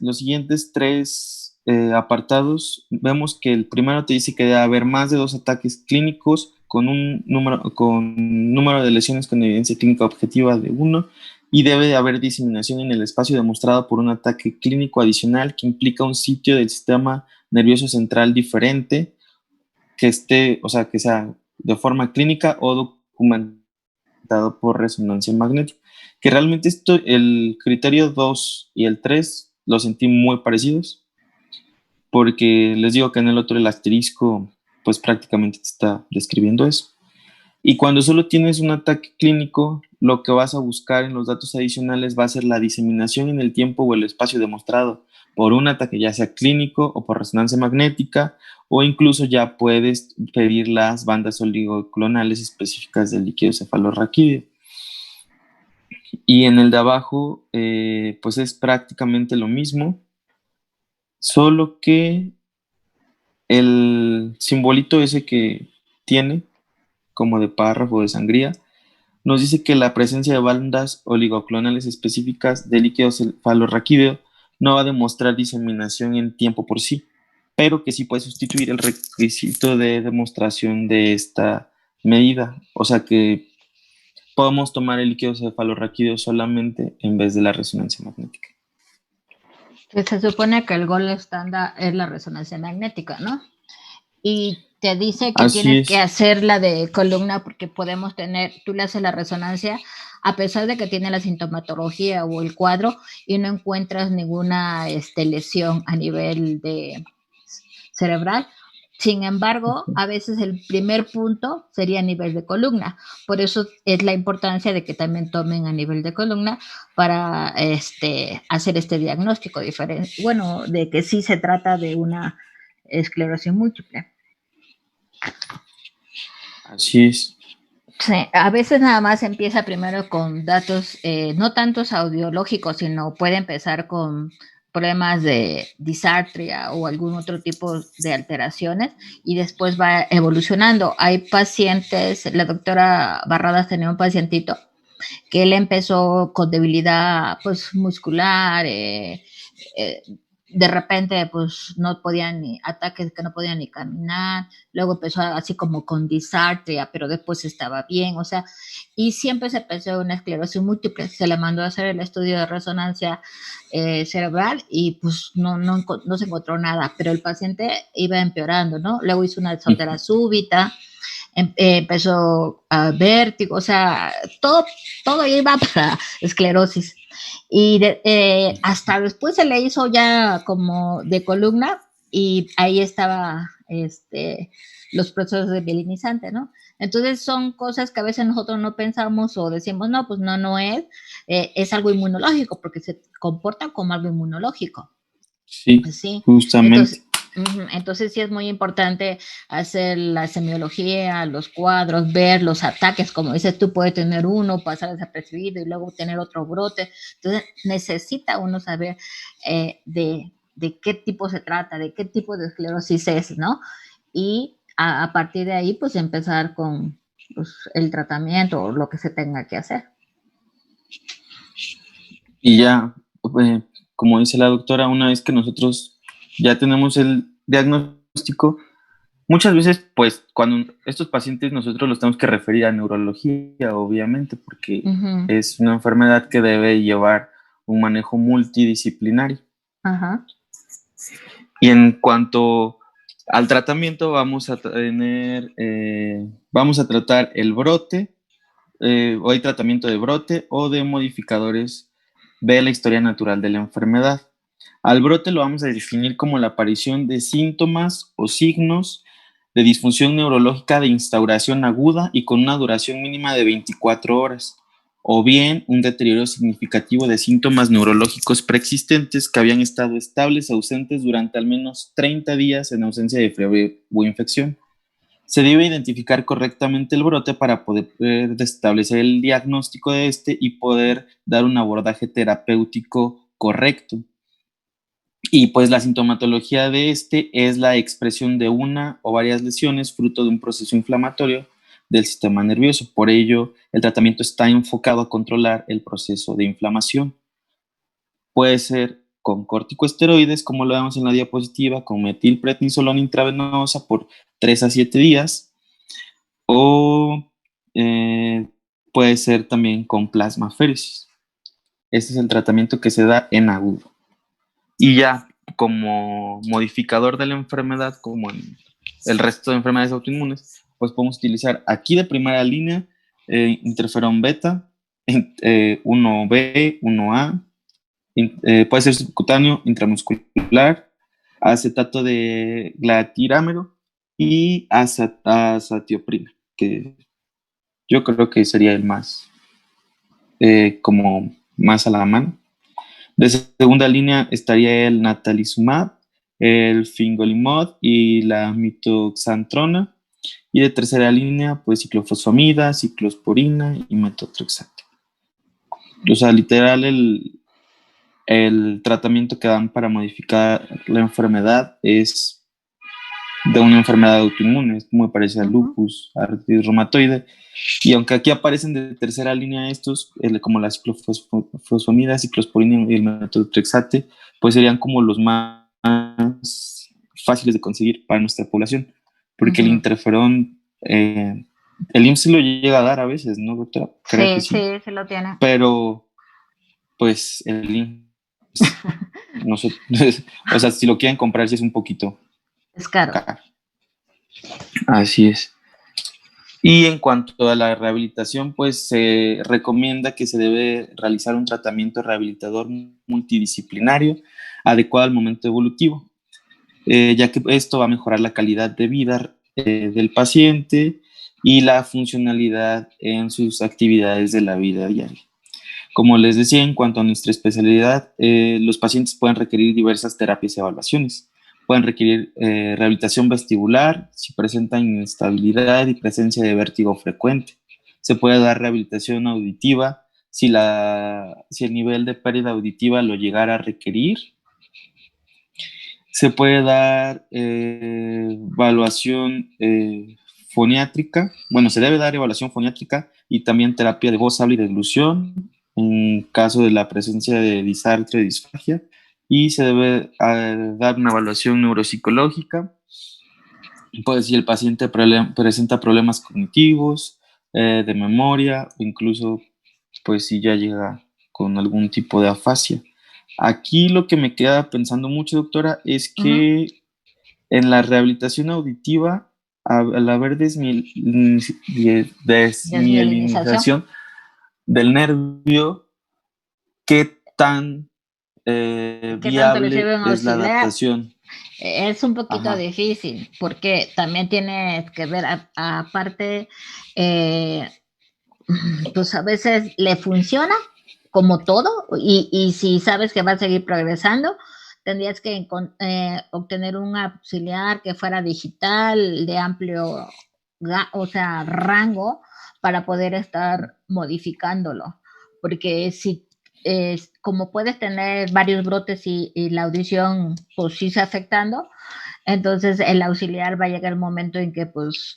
los siguientes 3 apartados, vemos que el primero te dice que debe haber más de 2 ataques clínicos con número de lesiones con evidencia clínica objetiva de 1 y debe de haber diseminación en el espacio demostrado por un ataque clínico adicional que implica un sitio del sistema nervioso central diferente que esté, o sea, que sea de forma clínica o documentado por resonancia magnética. Que realmente esto, el criterio 2 y el 3 los sentí muy parecidos, porque les digo que en el otro el asterisco, pues prácticamente te está describiendo eso. Y cuando solo tienes un ataque clínico, lo que vas a buscar en los datos adicionales va a ser la diseminación en el tiempo o el espacio demostrado por un ataque, ya sea clínico o por resonancia magnética, o incluso ya puedes pedir las bandas oligoclonales específicas del líquido cefalorraquídeo. Y en el de abajo, pues es prácticamente lo mismo, solo que el simbolito ese que tiene, como de párrafo de sangría, nos dice que la presencia de bandas oligoclonales específicas de líquido cefalorraquídeo no va a demostrar diseminación en tiempo por sí, pero que sí puede sustituir el requisito de demostración de esta medida. O sea que podemos tomar el líquido cefalorraquídeo solamente en vez de la resonancia magnética. Que se supone que el gol estándar es la resonancia magnética, ¿no? Y te dice que Así tienes que es. hacer la de columna porque podemos tener, tú le haces la resonancia a pesar de que tiene la sintomatología o el cuadro y no encuentras ninguna lesión a nivel de cerebral. Sin embargo, a veces el primer punto sería a nivel de columna. Por eso es la importancia de que también tomen a nivel de columna para hacer este diagnóstico diferente. Bueno, de que sí se trata de una esclerosis múltiple. Así es. Sí, a veces nada más empieza primero con datos no tantos audiológicos, sino puede empezar con problemas de disartria o algún otro tipo de alteraciones y después va evolucionando. Hay pacientes, la doctora Barradas tenía un pacientito que él empezó con debilidad pues muscular, de repente pues no podían ni ataques que no podían ni caminar, luego empezó así como con disartria, pero después estaba bien, o sea, y siempre se pensó en una esclerosis múltiple, se le mandó a hacer el estudio de resonancia cerebral y pues no se encontró nada, pero el paciente iba empeorando, ¿no? Luego hizo una sordera súbita, empezó a vértigo, o sea, todo iba para esclerosis. Y hasta después se le hizo ya como de columna y ahí estaba los procesos de mielinizante, ¿no? Entonces son cosas que a veces nosotros no pensamos o decimos, no, pues no es algo inmunológico porque se comporta como algo inmunológico. Sí, Sí, justamente. entonces sí es muy importante hacer la semiología, los cuadros, ver los ataques, como dices tú, puede tener uno, pasar desapercibido y luego tener otro brote. Entonces necesita uno saber de qué tipo se trata, de qué tipo de esclerosis es, ¿no? Y a partir de ahí, pues empezar con pues, el tratamiento o lo que se tenga que hacer. Y ya, como dice la doctora, una vez que nosotros ya tenemos el diagnóstico, muchas veces, pues, cuando estos pacientes nosotros los tenemos que referir a neurología, obviamente, porque es una enfermedad que debe llevar un manejo multidisciplinario. Ajá. Y en cuanto al tratamiento, vamos a tratar el brote, o hay tratamiento de brote o de modificadores de la historia natural de la enfermedad. Al brote lo vamos a definir como la aparición de síntomas o signos de disfunción neurológica de instauración aguda y con una duración mínima de 24 horas, o bien un deterioro significativo de síntomas neurológicos preexistentes que habían estado estables, ausentes durante al menos 30 días en ausencia de fiebre o infección. Se debe identificar correctamente el brote para poder establecer el diagnóstico de este y poder dar un abordaje terapéutico correcto. Y pues la sintomatología de este es la expresión de una o varias lesiones fruto de un proceso inflamatorio del sistema nervioso. Por ello, el tratamiento está enfocado a controlar el proceso de inflamación. Puede ser con corticosteroides, como lo vemos en la diapositiva, con metilprednisolona intravenosa por 3 a 7 días, o puede ser también con plasmaféresis. Este es el tratamiento que se da en agudo. Y ya como modificador de la enfermedad, como en el resto de enfermedades autoinmunes, pues podemos utilizar aquí de primera línea interferón beta, 1B, 1A, puede ser subcutáneo, intramuscular, acetato de glatirámero y azatioprina, que yo creo que sería el más, como más a la mano. De segunda línea estaría el natalizumab, el fingolimod y la mitoxantrona. Y de tercera línea, pues ciclofosfamida, ciclosporina y metotrexato. O sea, literal, el tratamiento que dan para modificar la enfermedad es de una enfermedad autoinmune, es muy parecida al lupus, artritis reumatoide. Y aunque aquí aparecen de tercera línea estos, como la ciclofosfamida, ciclosporina y el metotrexate, pues serían como los más fáciles de conseguir para nuestra población, porque el interferón, el IMSS lo llega a dar a veces, ¿no, doctora? Creo que sí. Sí lo tiene. Pero, pues, el IMSS, no sé, o sea, si lo quieren comprar, sí es un poquito es caro. Así es. Y en cuanto a la rehabilitación, pues se recomienda que se debe realizar un tratamiento rehabilitador multidisciplinario adecuado al momento evolutivo, ya que esto va a mejorar la calidad de vida del paciente y la funcionalidad en sus actividades de la vida diaria. Como les decía, en cuanto a nuestra especialidad, los pacientes pueden requerir diversas terapias y evaluaciones. Pueden requerir rehabilitación vestibular si presentan inestabilidad y presencia de vértigo frecuente. Se puede dar rehabilitación auditiva si el nivel de pérdida auditiva lo llegara a requerir. Se puede dar evaluación foniátrica. Bueno, se debe dar evaluación foniátrica y también terapia de voz, habla y deglución en caso de la presencia de disartria y disfagia. Y se debe dar una evaluación neuropsicológica, pues si el paciente presenta problemas cognitivos, de memoria, o incluso pues si ya llega con algún tipo de afasia. Aquí lo que me queda pensando mucho, doctora, es que en la rehabilitación auditiva, al haber desmielinización del nervio, ¿qué tan viable es la adaptación? Es un poquito difícil, porque también tienes que ver, aparte, pues a veces le funciona como todo, y si sabes que va a seguir progresando, tendrías que obtener un auxiliar que fuera digital, de amplio, o sea, rango, para poder estar modificándolo. Porque si, como puedes tener varios brotes y la audición pues sí se afectando, entonces el auxiliar va a llegar el momento en que pues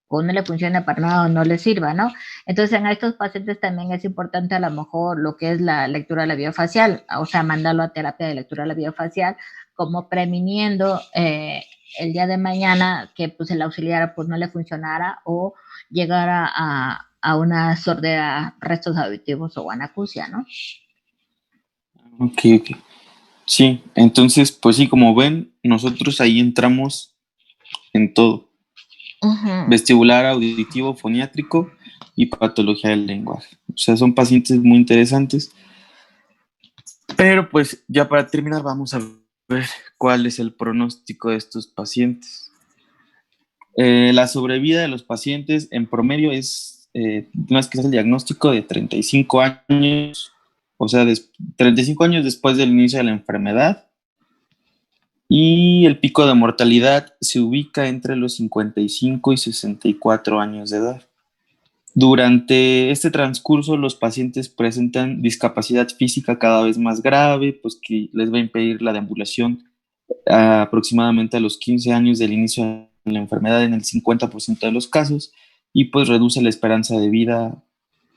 o no le funciona para nada o no le sirva, ¿no? Entonces en estos pacientes también es importante a lo mejor lo que es la lectura labiofacial, o sea, mandarlo a terapia de lectura labiofacial, como previniendo el día de mañana que pues el auxiliar pues no le funcionara o llegara a una sordera, restos auditivos o anacusia, ¿no? Ok. Sí, entonces, pues sí, como ven, nosotros ahí entramos en todo. Vestibular, auditivo, foniátrico y patología del lenguaje. O sea, son pacientes muy interesantes. Pero pues ya para terminar vamos a ver cuál es el pronóstico de estos pacientes. La sobrevida de los pacientes en promedio es, más que es el diagnóstico, de 35 años, o sea, 35 años después del inicio de la enfermedad. Y el pico de mortalidad se ubica entre los 55 y 64 años de edad. Durante este transcurso, los pacientes presentan discapacidad física cada vez más grave, pues que les va a impedir la deambulación aproximadamente a los 15 años del inicio de la enfermedad en el 50% de los casos, y pues reduce la esperanza de vida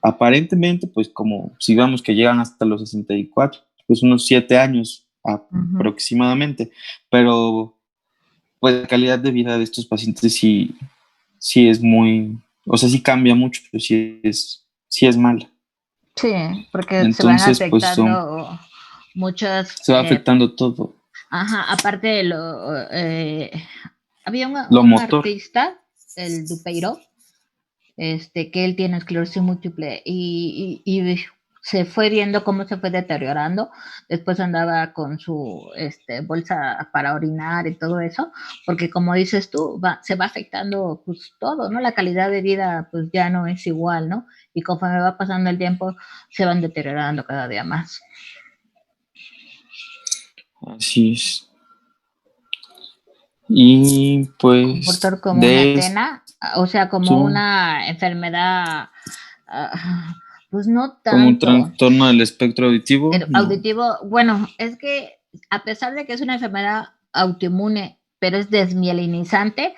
aparentemente, pues como si vemos que llegan hasta los 64, pues unos 7 años aproximadamente, pero pues la calidad de vida de estos pacientes sí es muy, o sea, sí cambia mucho, pero sí es mala. Sí, porque entonces, se van afectando pues muchas... se va afectando todo. Aparte de Había lo un motor. artista, el Dupeiró, que él tiene esclerosis múltiple y se fue viendo cómo se fue deteriorando. Después andaba con su bolsa para orinar y todo eso, porque como dices tú, se va afectando pues todo, ¿no? La calidad de vida pues ya no es igual, ¿no? Y conforme va pasando el tiempo, se van deteriorando cada día más. Así es. Y pues Comportar como una de esto, tena, o sea, como una enfermedad, pues no como un tanto. trastorno del espectro auditivo, El no. auditivo, bueno, es que a pesar de que es una enfermedad autoinmune, pero es desmielinizante,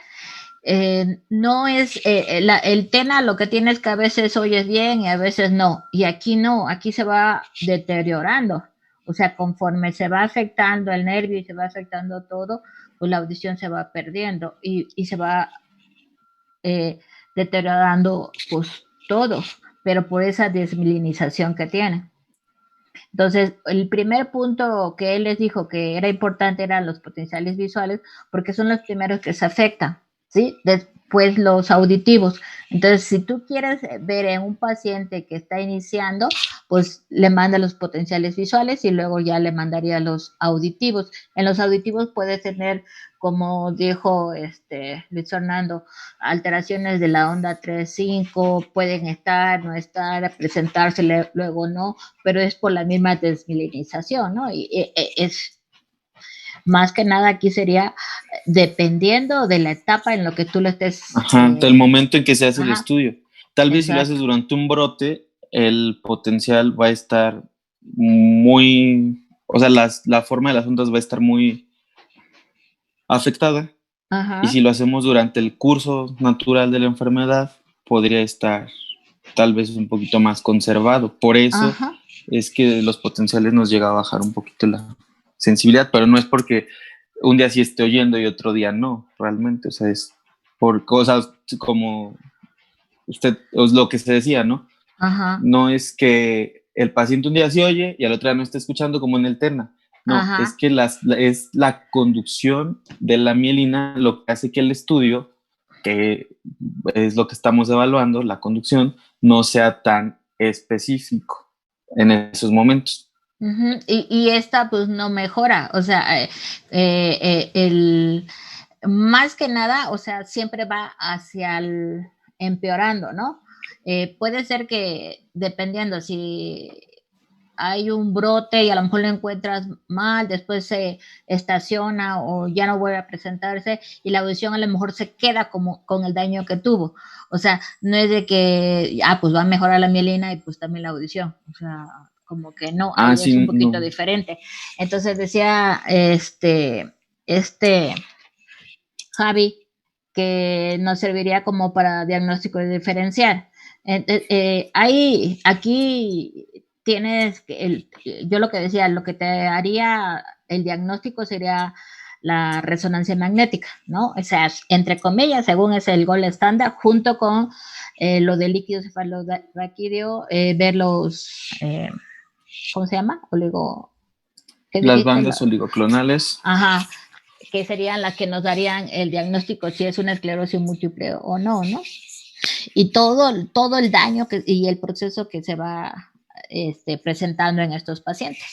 no es el TENA, lo que tiene es que a veces oyes bien y a veces no. Y aquí no, aquí se va deteriorando. O sea, conforme se va afectando el nervio y se va afectando todo, pues la audición se va perdiendo y se va deteriorando pues todo, pero por esa desmilinización que tiene. Entonces, el primer punto que él les dijo que era importante eran los potenciales visuales, porque son los primeros que se afectan, ¿sí? Después los auditivos. Entonces, si tú quieres ver en un paciente que está iniciando, pues le manda los potenciales visuales y luego ya le mandaría los auditivos. En los auditivos puede tener, como dijo Luis Fernando, alteraciones de la onda 3-5, pueden estar, no estar, presentarse, luego no, pero es por la misma desmilinización, ¿no? Y es más que nada aquí sería dependiendo de la etapa en lo que tú lo estés. Ajá, del momento en que se hace el Ajá, estudio. Tal vez si lo haces exacto. durante un brote, el potencial va a estar muy, o sea, la forma de las ondas va a estar muy afectada. Y Ajá, si lo hacemos durante el curso natural de la enfermedad, podría estar tal vez un poquito más conservado. Por eso ajá. es que los potenciales nos llega a bajar un poquito la sensibilidad, pero no es porque un día sí esté oyendo y otro día no, realmente. O sea, es por cosas como usted, es lo que se decía, ¿no? Ajá, No es que el paciente un día sí oye y al otro día no está escuchando como en el TENA. No, es ajá. que es la conducción de la mielina lo que hace que el estudio, que es lo que estamos evaluando, la conducción, no sea tan específico en esos momentos. Uh-huh. Y esta pues no mejora, o sea, más que nada, o sea, siempre va hacia el empeorando, ¿no? Puede ser que dependiendo si hay un brote y a lo mejor lo encuentras mal, después se estaciona o ya no vuelve a presentarse y la audición a lo mejor se queda como con el daño que tuvo. O sea, no es de que, pues va a mejorar la mielina y pues también la audición. O sea, como que no, Ah, ahí es un sí, poquito no. diferente. Entonces decía este Javi que nos serviría como para diagnóstico diferencial. Aquí tienes, yo lo que decía, lo que te haría el diagnóstico sería la resonancia magnética, ¿no? O sea, entre comillas, según es el gol estándar, junto con lo de líquido cefalorraquídeo, ver los, ¿cómo se llama? ¿qué Las dijiste? bandas oligoclonales. Ajá, que serían las que nos darían el diagnóstico si es una esclerosis múltiple o no, ¿no? Y todo el daño y el proceso que se va presentando en estos pacientes.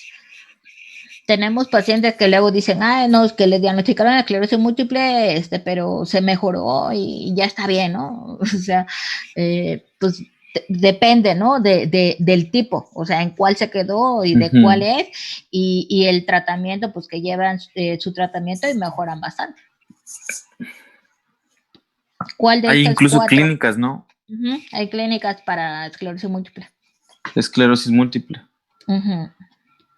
Tenemos pacientes que luego dicen, no, es que le diagnosticaron la esclerosis múltiple, pero se mejoró y ya está bien, ¿no? O sea, pues depende, ¿no? Del tipo, o sea, en cuál se quedó y de cuál Uh-huh. es, y el tratamiento, pues que llevan su tratamiento y mejoran bastante. ¿Cuál de Hay estas incluso cuatro? clínicas, ¿no? Uh-huh. Hay clínicas para esclerosis múltiple. Esclerosis múltiple. Uh-huh.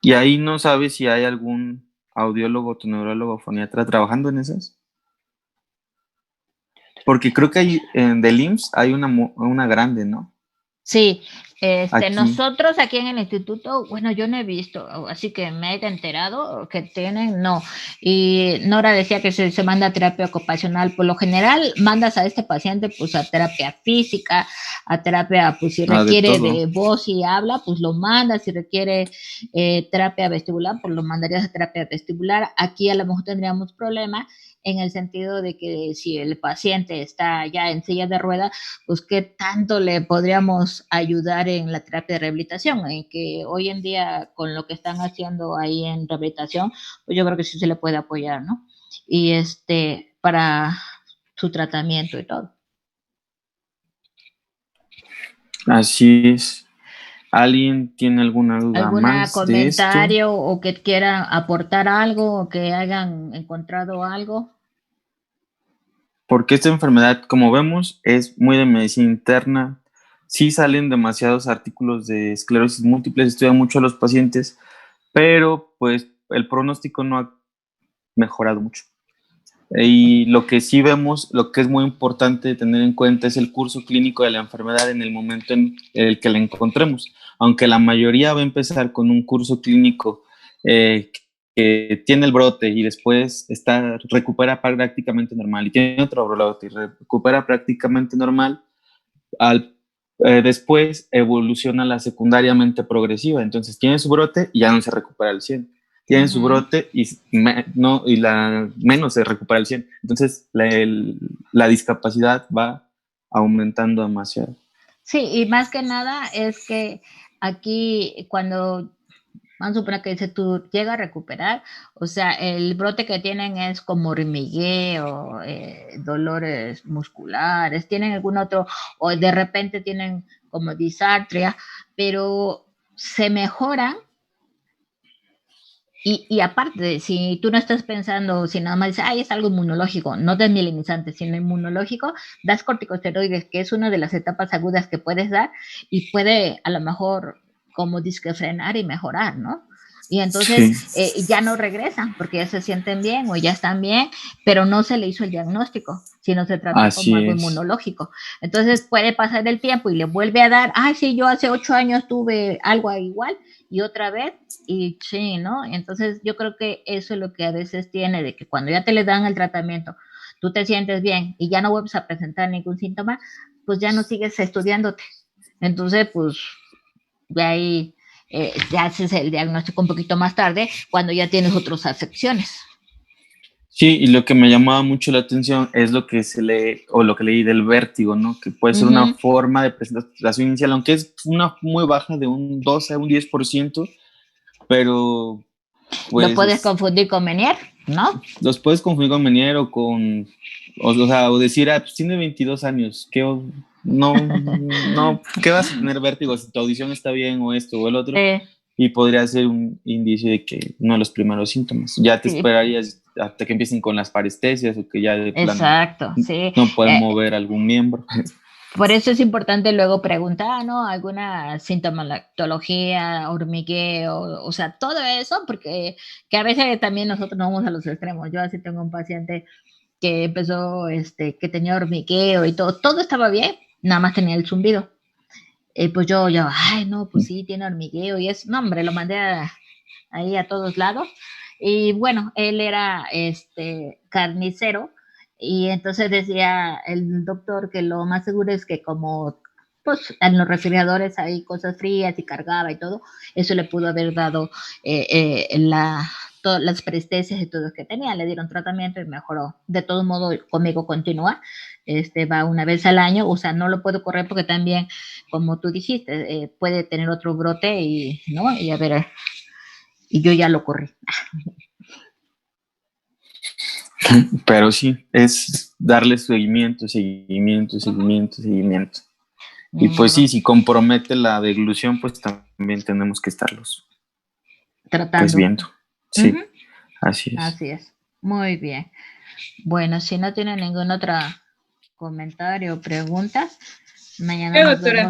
Y ahí no sabes si hay algún audiólogo, neurólogo, foniatra trabajando en esas. Porque creo que hay en del IMSS hay una grande, ¿no? Sí, aquí. Nosotros aquí en el instituto, bueno, yo no he visto, así que me he enterado que tienen, no. Y Nora decía que se manda a terapia ocupacional. Por lo general, mandas a este paciente pues a terapia física, a terapia, pues si De requiere todo. de voz y habla, pues lo mandas. Si requiere terapia vestibular, pues lo mandarías a terapia vestibular. Aquí a lo mejor tendríamos problemas en el sentido de que si el paciente está ya en silla de ruedas, pues qué tanto le podríamos ayudar en la terapia de rehabilitación, en que hoy en día con lo que están haciendo ahí en rehabilitación, pues yo creo que sí se le puede apoyar, ¿no? Y para su tratamiento y todo. Así es. ¿Alguien tiene alguna duda ¿Alguna más de esto? comentario o que quieran aportar algo o que hayan encontrado algo? Porque esta enfermedad, como vemos, es muy de medicina interna. Sí salen demasiados artículos de esclerosis múltiple, se estudian mucho a los pacientes, pero pues el pronóstico no ha mejorado mucho. Y lo que sí vemos, lo que es muy importante tener en cuenta es el curso clínico de la enfermedad en el momento en el que la encontremos. Aunque la mayoría va a empezar con un curso clínico que tiene el brote y después recupera prácticamente normal y tiene otro brote y recupera prácticamente normal, después evoluciona la secundariamente progresiva. Entonces tiene su brote y ya no se recupera al 100. Tiene su brote y, no, y menos se recupera al 100. Entonces la discapacidad va aumentando demasiado. Sí, y más que nada es que aquí cuando vamos a suponer que dice tú llega a recuperar, o sea, el brote que tienen es como hormigueo, dolores musculares, tienen algún otro, o de repente tienen como disartria, pero se mejoran. Y aparte, si tú no estás pensando, si nada más dices, ay, es algo inmunológico, no desmielinizante, sino inmunológico, das corticosteroides, que es una de las etapas agudas que puedes dar y puede a lo mejor como disque frenar y mejorar, ¿no? Y entonces Sí. ya no regresan porque ya se sienten bien o ya están bien, pero no se le hizo el diagnóstico, sino se trató como Así algo es. inmunológico. Entonces puede pasar el tiempo y le vuelve a dar, ay, sí, yo hace 8 años tuve algo igual y otra vez y sí, ¿no? Entonces yo creo que eso es lo que a veces tiene, de que cuando ya te le dan el tratamiento, tú te sientes bien y ya no vuelves a presentar ningún síntoma, pues ya no sigues estudiándote. Entonces, pues de ahí ya haces el diagnóstico un poquito más tarde, cuando ya tienes otras afecciones. Sí, y lo que me llamaba mucho la atención es lo que o lo que leí del vértigo, ¿no? Que puede ser una forma de presentación inicial, aunque es una muy baja de un 12 a un 10%, pero Lo puedes pues confundir con Menier, ¿no? los puedes confundir con Menier o decir, pues tiene 22 años, no, ¿qué vas a tener vértigo si tu audición está bien o esto o el otro? Y podría ser un indicio de que uno de los primeros síntomas. Ya te Sí, esperarías hasta que empiecen con las parestesias o que ya de plano exacto, sí. no pueden mover algún miembro. Por eso es importante luego preguntar, ¿no? Alguna sintomatología, hormigueo, o sea, todo eso, porque que a veces también nosotros no vamos a los extremos. Yo así tengo un paciente que empezó, que tenía hormigueo y todo estaba bien, nada más tenía el zumbido. Pues yo, ay, no, pues sí, tiene hormigueo y es, no, hombre, lo mandé ahí a todos lados. Y bueno, él era carnicero y entonces decía el doctor que lo más seguro es que como pues en los refrigeradores hay cosas frías y cargaba y todo, eso le pudo haber dado todas las parestesias y todo lo que tenía, le dieron tratamiento y mejoró. De todo modo, conmigo continúa, va una vez al año, o sea, no lo puedo correr porque también, como tú dijiste, puede tener otro brote y, ¿no? Y a ver, y yo ya lo corrí. Pero sí, es darle seguimiento. Ni Y pues modo, sí, si compromete la deglución, pues también tenemos que estarlos pues tratando. viendo. Uh-huh. Sí, así es. Así es. Muy bien. Bueno, si no tiene ningún otro comentario o preguntas, mañana nos Doctora. vemos.